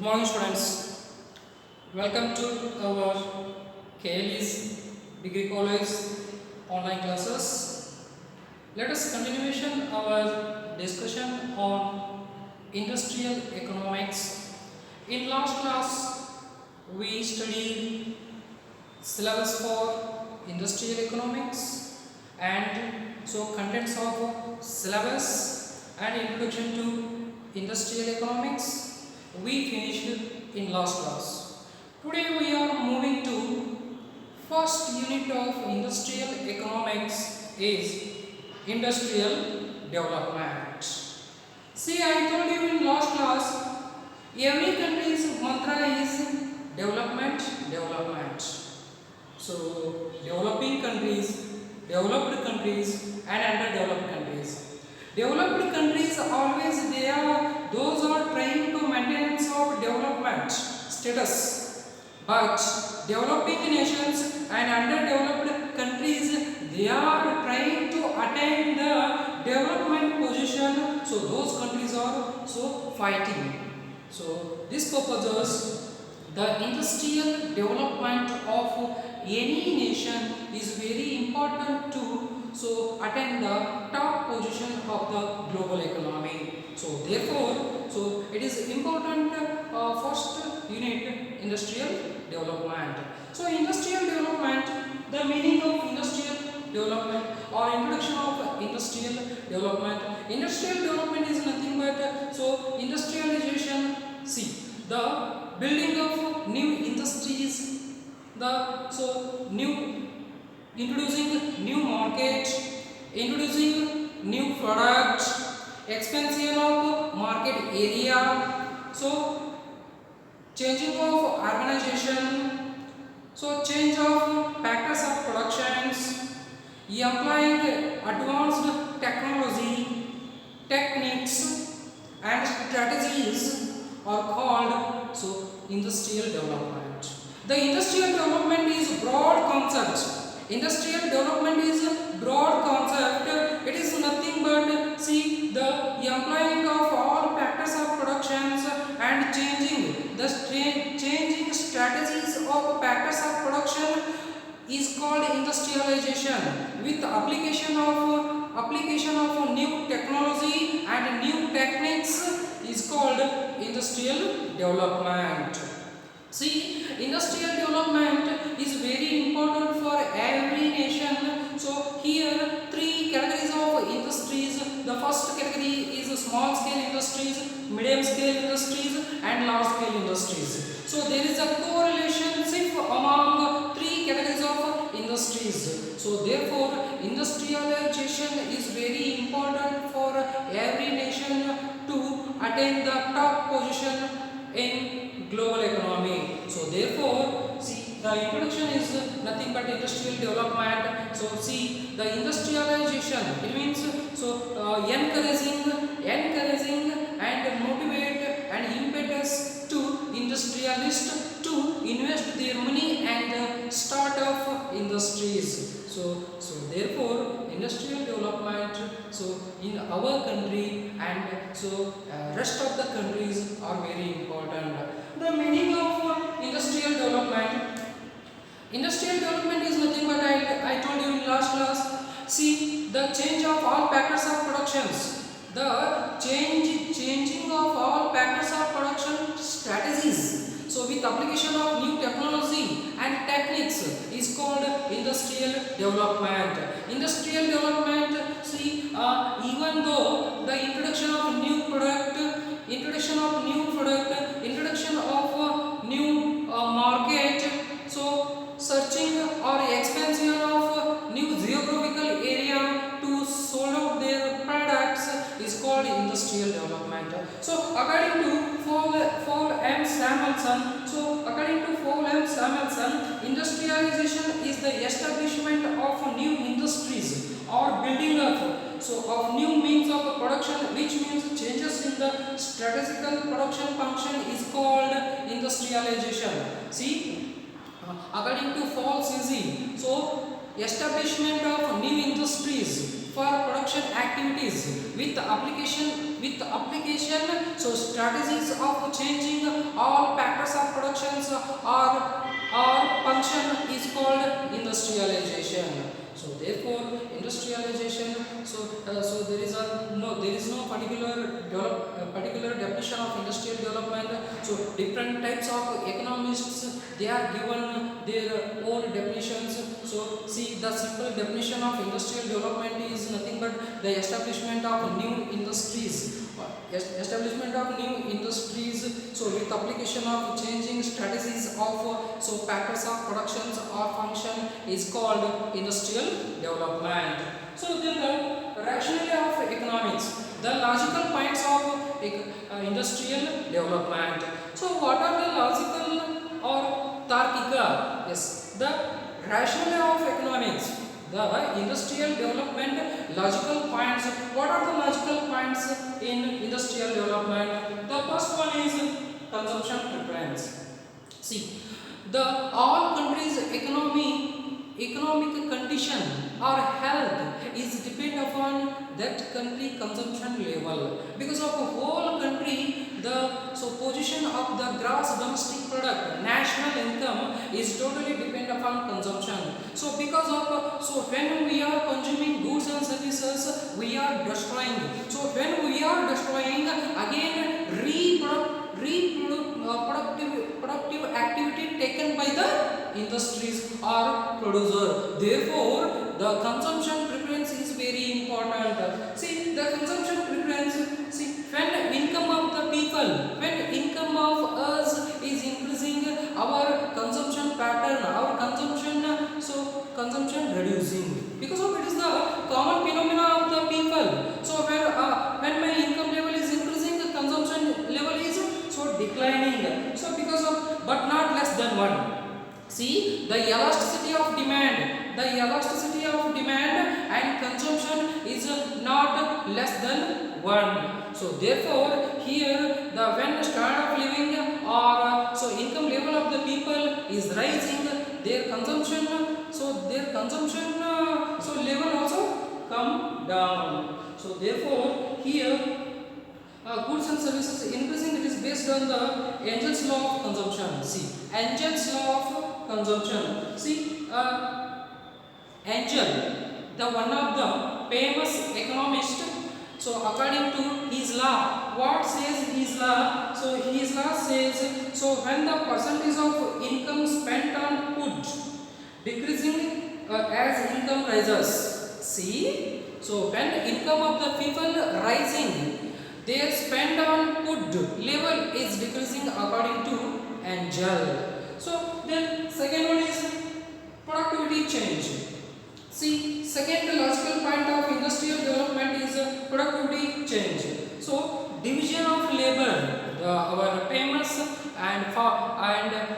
Good morning, students. Welcome to our KLE's Degree College online classes. Let us continuation our discussion on industrial economics. In last class, we studied syllabus for industrial economics and so contents of syllabus and introduction to industrial economics we finished in last class. Today we are moving to first unit of industrial economics is industrial development. See, I told you in last class every country's mantra is development, development. So developing countries, developed countries and underdeveloped countries. Developed countries always they are those are trying to maintenance of development status, but developing nations and underdeveloped countries they are trying to attain the development position. So those countries are so fighting. So this purposes the industrial development of any nation is very important to so attain the top position of the global economy. So therefore, so it is important first unit industrial development. So industrial development, the meaning of industrial development or introduction of industrial development. Industrial development is nothing but so industrialization. See, the building of new industries, the so new introducing new market, introducing new product, expansion of market area, so changing of organization, so change of factors of productions, employing advanced technology, techniques and strategies are called so industrial development. The industrial development is broad concept. Industrial development is a broad concept. It is nothing but see the employing of all factors of productions and changing the changing strategies of factors of production is called industrialization with application of new technology and new techniques is called industrial development. See, industrial development is very important for every nation. So here three categories of industries. The first category is small scale industries, medium scale industries and large scale industries. So there is a correlationship among three categories of industries. So therefore industrialization is very important for every nation to attain the top position in global economy. So therefore, see the introduction is nothing but industrial development. So see the industrialization it means so encouraging and motivate and impetus to industrialists to invest their money and start up industries. So therefore industrial development so in our country and so rest of the countries are very important. The meaning of industrial development. Industrial development is nothing but I told you in last class. See the change of all factors of productions. The changing of all factors of production strategies. So with application of new technology and techniques is called industrial development. Industrial development, see even though the introduction of new product, introduction of new market, so searching or expansion of new geographical area to sold out their products is called industrial development. So according to Paul M. Samuelson, industrialization is the establishment of new industries or building up so of new means of production, which means changes in the strategical production function is called industrialization. See, according to Paul Cizzi, so establishment of new industries for production activities with application so strategies of changing all factors of productions or function is called industrialization. So therefore industrialization, so there is no particular definition of industrial development. So different types of economists, they are given their own definitions. So see, the simple definition of industrial development is nothing but the establishment of new industries. So with application of changing strategies of so factors of productions or function is called industrial development. So then the rationale of economics, the logical points of industrial development. So what are the logical or tarkika? Yes, the rationale of economics, the industrial development logical points. What are the logical points in industrial development? The first one is consumption preference. See, the all countries economic condition or health is depend upon that country consumption level. Because of the whole country, the so position of the gross domestic product, national income is totally depend upon consumption. So because of so when we are consuming goods and services, we are destroying. So when we are destroying, again productive activity taken by the industries or producer. Therefore, the consumption preference is very important. See, the consumption preference. See, when income of the people, when income of us is increasing, our consumption pattern, our consumption reducing. Because of it is the common phenomena of the people. So when my income level is increasing, the consumption level is so declining. So because of, but not less than 1. See, the elasticity of demand and consumption is not less than 1. So therefore here the when standard of living or so income level of the people is rising, their consumption so level also come down. So therefore here goods and services increasing, it is based on the Engel's law of consumption. See, Engel's law of consumption. See, Engel, the one of the famous economist. So according to his law, what says his law? So his law says, so when the percentage of income spent on food decreasing as income rises. See, so when income of the people rising, their spend on food level is decreasing according to Engel. So then second one is productivity change. See, second logical point of industrial development is productivity change. So division of labor, our famous and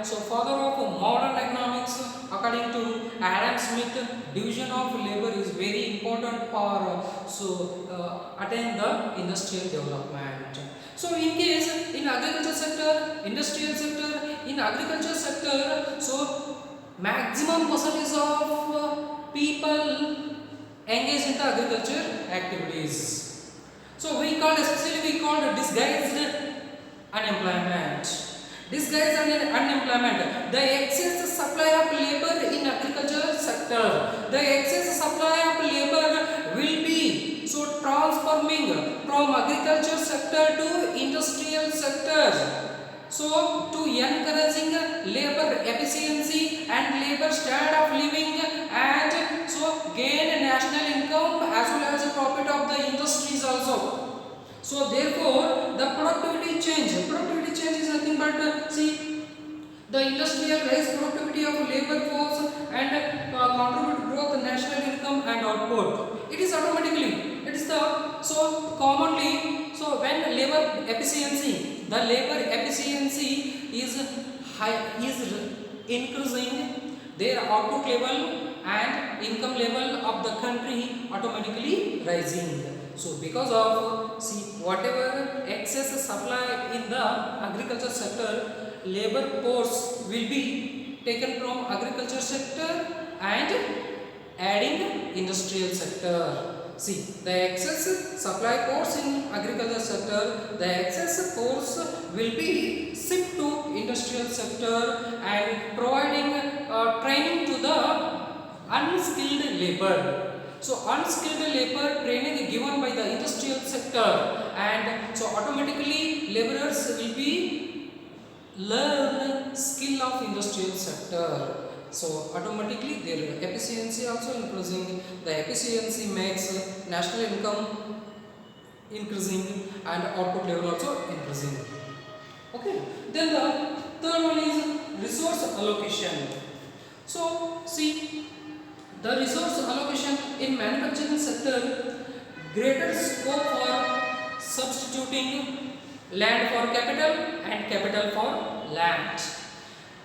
so father of modern economics, according to Adam Smith, division of labor is very important for attain the industrial development. So in case in agriculture sector, industrial sector, in agriculture sector, so maximum percentage of people engage in the agriculture activities. So especially we called disguised unemployment. Disguised unemployment. The excess supply of labor in agriculture sector. The excess supply of labor will be so transforming from agriculture sector to industrial sector. So to encouraging labor efficiency and labor standard of living and so gain national income as well as profit of the industries also. So therefore the productivity change is nothing but see the industrial rise productivity of labor force and contribute growth national income and output. It is automatically, it is the so commonly, so when labor efficiency, the labor efficiency is increasing, their output level and income level of the country automatically rising. So because of see whatever excess supply in the agriculture sector, labor force will be taken from agriculture sector and adding industrial sector. See, the excess supply force in agriculture sector, the excess force will be shipped to industrial sector and providing training to the unskilled labor. So unskilled labor training is given by the industrial sector, and so automatically laborers will be learn skill of industrial sector. So automatically their efficiency also increasing. The efficiency makes national income increasing and output level also increasing. Okay. Then the third one is resource allocation. So see, the resource allocation in manufacturing sector, greater scope for substituting land for capital and capital for land.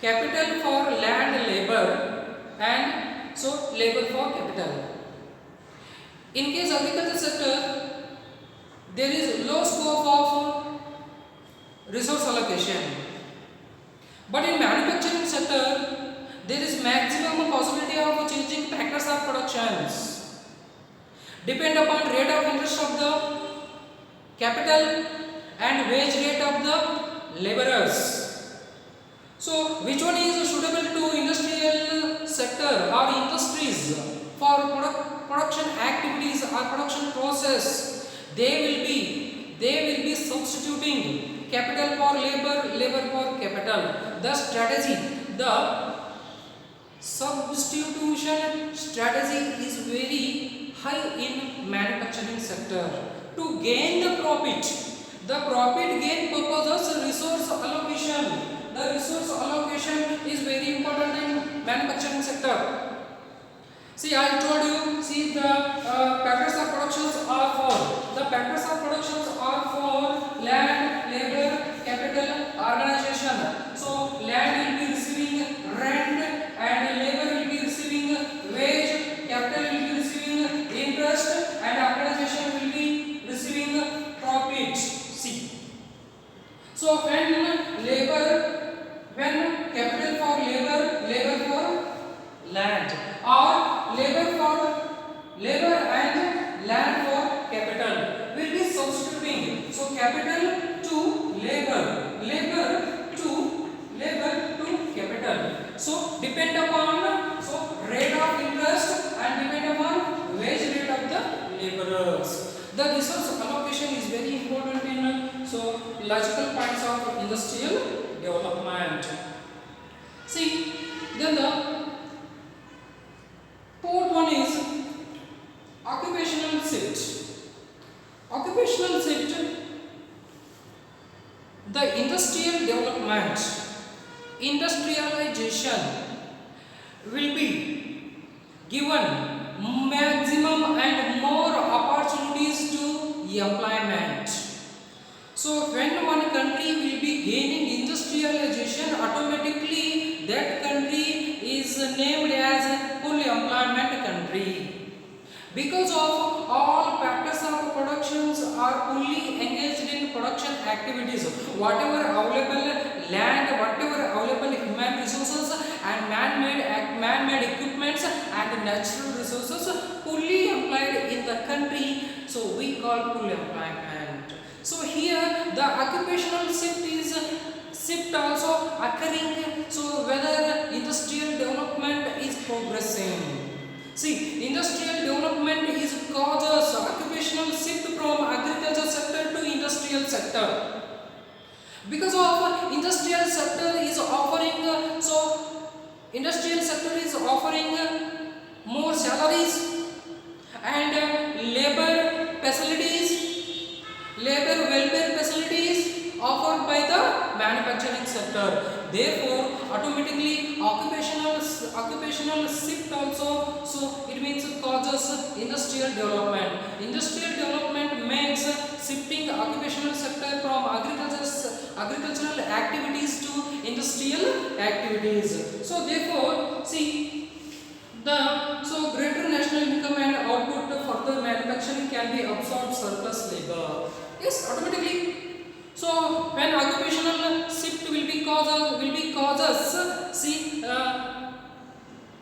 Capital for land labor and so labor for capital. In case agriculture sector, there is low scope of resource allocation, but in manufacturing sector there is maximum possibility of changing factors of productions depend upon rate of interest of the capital and wage rate of the laborers. So which one is suitable to industrial sector or industries for production activities or production process? They will be substituting capital for labor, labor for capital. The strategy, the substitution strategy is very high in manufacturing sector to gain the profit. The profit gain purposes resource allocation. The resource allocation is very important in manufacturing sector. See, I told you, see the factors of productions are for, the factors of productions are for land, labor, capital, organization. So land will be receiving rent and labor will be receiving wage, capital will be receiving interest and organization will be receiving profit. See, so when capital for labor, labor for land, or labor for labor and land for capital will be substituting. So capital to labor, labor to capital. So depend upon rate of interest and depend upon wage rate of the laborers. The resource allocation is very important in logical points of industrial development. See, then the fourth one is occupational shift. Occupational shift, the industrial development, industrialization will be given maximum and more opportunities to employment. So when one country will be gaining industrialization, automatically that country is named as full employment country. Because of all factors of productions are fully engaged in production activities, whatever available land, whatever available human resources and man-made equipments and natural resources fully employed in the country, so we call full employment. So here the occupational shift also occurring, so whether industrial development is progressing. See, industrial development is causes occupational shift from agriculture sector to industrial sector. Because of industrial sector is offering, industrial sector is offering more salaries and labor facilities, labor welfare facilities offered by the manufacturing sector. Therefore, automatically occupational shift also, so it means causes industrial development. Industrial development makes shifting occupational sector from agricultural activities to industrial activities. So therefore, see the greater national income and output further manufacturing can be absorbed surplus labor. Yes, automatically. So when occupational shift will be causes, see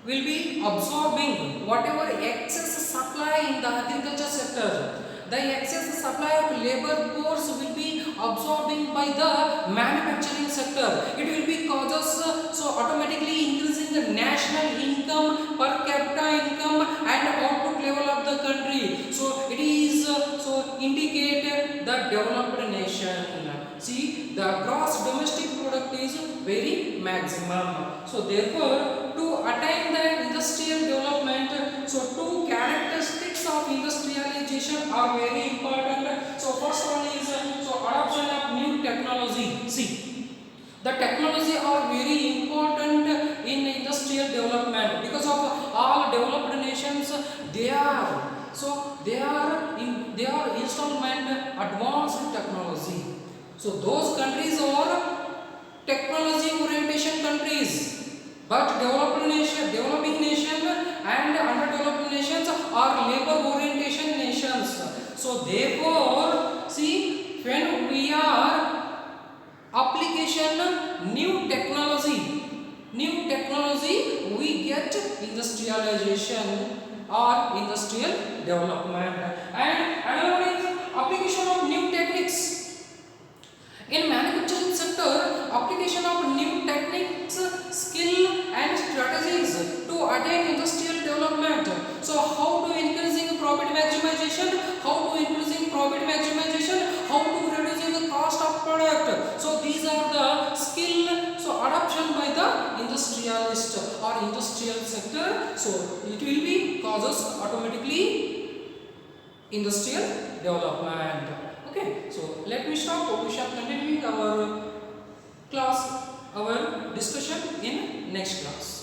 will be absorbing whatever excess supply in the agriculture sector. The excess supply of labor force will be absorbing by the manufacturing sector. It will be causes so automatically increasing the national income, per capita income and output level of the country. So it is so indicate the developed nation. See, the gross domestic product is very maximum. So therefore, to attain the industrial development, so two characteristics of industrialization are very important. So first one is so adoption of new technology. See, the technology are very important in industrial development, because of all developed nations they are installment advanced technology. So those countries are technology orientation countries, but developing nation and underdeveloped nations are labor orientation nations. So therefore, see, when we are application new technology we get industrialization or industrial development. And another one is application of new techniques. In manufacturing sector, application of new techniques, skill and strategies to attain industrial development. So how to increasing profit maximization, how to reducing the cost of product. So these are the skill so adoption by the industrialist or industrial sector. So it will be causes automatically industrial development. Okay, so let me stop. We shall continuing our class, our discussion in next class.